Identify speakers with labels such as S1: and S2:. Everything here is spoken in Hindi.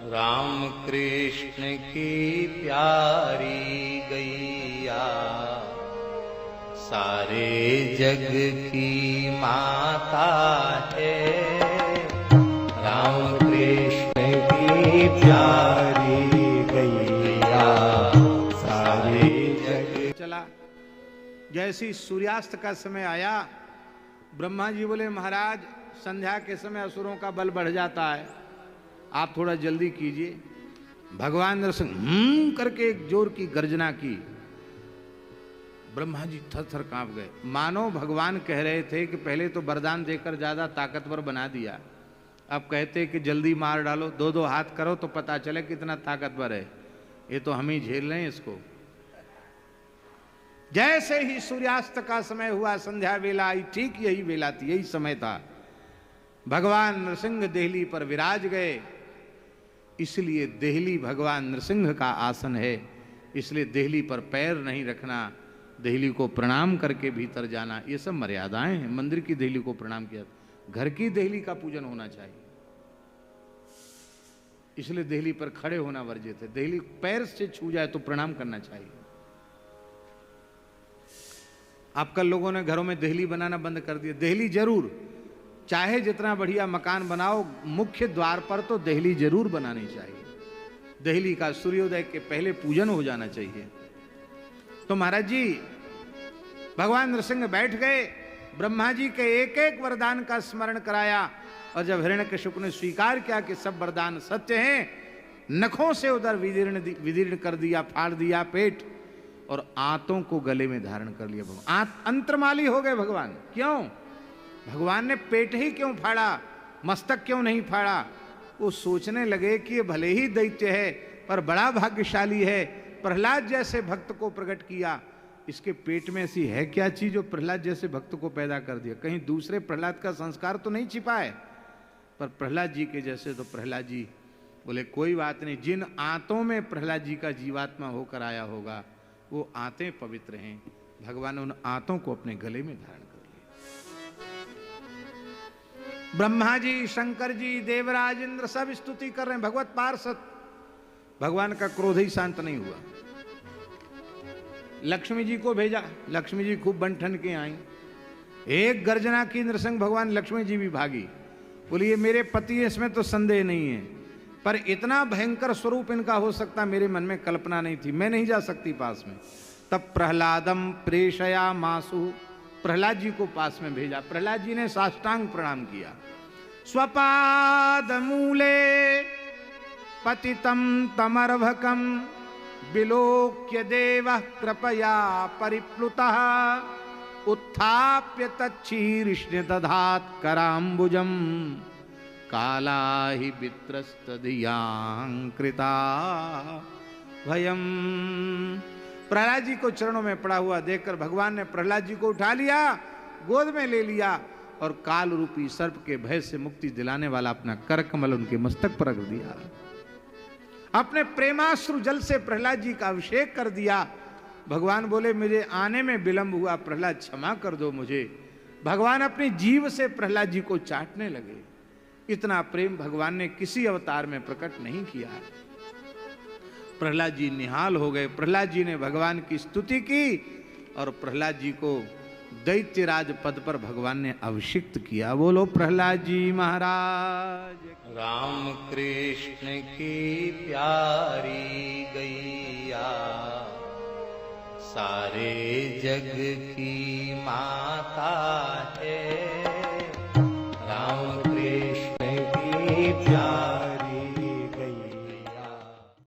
S1: राम कृष्ण की प्यारी गैया सारे जग की माता है। राम कृष्ण की प्यारी गैया सारे जग।
S2: चला जैसी सूर्यास्त का समय आया, ब्रह्मा जी बोले महाराज संध्या के समय असुरों का बल बढ़ जाता है, आप थोड़ा जल्दी कीजिए। भगवान नरसिंह करके एक जोर की गर्जना की। ब्रह्मा जी थर थर कांप गए, मानो भगवान कह रहे थे कि पहले तो वरदान देकर ज्यादा ताकतवर बना दिया, अब कहते कि जल्दी मार डालो, दो दो हाथ करो तो पता चले कितना ताकतवर है, ये तो हम ही झेल रहे हैं इसको। जैसे ही सूर्यास्त का समय हुआ, संध्या वेला आई, ठीक यही वेला थी, यही समय था। भगवान नरसिंह देहली पर विराज गए, इसलिए देहली भगवान नरसिंह का आसन है, इसलिए देहली पर पैर नहीं रखना, देहली को प्रणाम करके भीतर जाना, ये सब मर्यादाएं हैं। मंदिर की देहली को प्रणाम किया, घर की देहली का पूजन होना चाहिए, इसलिए देहली पर खड़े होना वर्जित है। देहली पैर से छू जाए तो प्रणाम करना चाहिए। आपका लोगों ने घरों में देहली बनाना बंद कर दिया। देहली जरूर, चाहे जितना बढ़िया मकान बनाओ, मुख्य द्वार पर तो देहली जरूर बनानी चाहिए। देहली का सूर्योदय के पहले पूजन हो जाना चाहिए। तो महाराज जी भगवान नरसिंह बैठ गए, ब्रह्मा जी के एक एक वरदान का स्मरण कराया, और जब हिरण्यकशिपु ने स्वीकार किया कि सब वरदान सत्य हैं, नखों से उधर विदीर्ण कर दिया, फाड़ दिया पेट, और आंतों को गले में धारण कर लिया। भगवान अंतर्माली हो गए भगवान। क्यों? भगवान ने पेट ही क्यों फाड़ा, मस्तक क्यों नहीं फाड़ा? वो सोचने लगे कि ये भले ही दैत्य है पर बड़ा भाग्यशाली है, प्रहलाद जैसे भक्त को प्रकट किया। इसके पेट में ऐसी है क्या चीज जो प्रहलाद जैसे भक्त को पैदा कर दिया? कहीं दूसरे प्रहलाद का संस्कार तो नहीं छिपा है? पर प्रहलाद जी के जैसे तो प्रहलाद जी बोले कोई बात नहीं, जिन आंतों में प्रहलाद जी का जीवात्मा होकर आया होगा वो आंतें पवित्र हैं। भगवान ने उन आंतों को अपने गले में धारण कर लिया। ब्रह्मा जी, शंकर जी, देवराज, इंद्र सब स्तुति कर रहे हैं, भगवत पार्षद। भगवान का क्रोध ही शांत नहीं हुआ। लक्ष्मी जी को भेजा, लक्ष्मी जी खूब बंठन के आई, एक गर्जना की नरसिंह भगवान, लक्ष्मी जी भी भागी। बोलिए मेरे पति, इसमें तो संदेह नहीं है, पर इतना भयंकर स्वरूप इनका हो सकता मेरे मन में कल्पना नहीं थी, मैं नहीं जा सकती पास में। तब प्रहलादम प्रेषया मासु, प्रहलाद जी को पास में भेजा। प्रहलाद जी ने साष्टांग प्रणाम किया। स्वपाद मूले पतितम तमर्भकम विलोक्य देवः कृपया परिप्लुतः उत्थाप्य तच्छीर्ष्ण दधात कराम्बुजम काला ही वित्रस्तधियांकृता भयम। प्रहलाद जी को चरणों में पड़ा हुआ देखकर भगवान ने प्रहलाद जी को उठा लिया, गोद में ले लिया, और काल रूपी सर्प के भय से मुक्ति दिलाने वाला अपना कर कमल उनके मस्तक पर रख दिया। अपने प्रेमाश्रु जल से प्रहलाद जी का अभिषेक कर दिया। भगवान बोले मुझे आने में विलंब हुआ, प्रहलाद क्षमा कर दो मुझे। भगवान अपनी जीभ से प्रहलाद जी को चाटने लगे। इतना प्रेम भगवान ने किसी अवतार में प्रकट नहीं किया। प्रहलाद जी निहाल हो गए। प्रहलाद जी ने भगवान की स्तुति की और प्रहलाद जी को दैत्यराज पद पर भगवान ने अभिषिक्त किया। बोलो प्रहलाद जी महाराज।
S1: राम कृष्ण की प्यारी गैया सारे जग की माता है। राम कृष्ण की प्यारी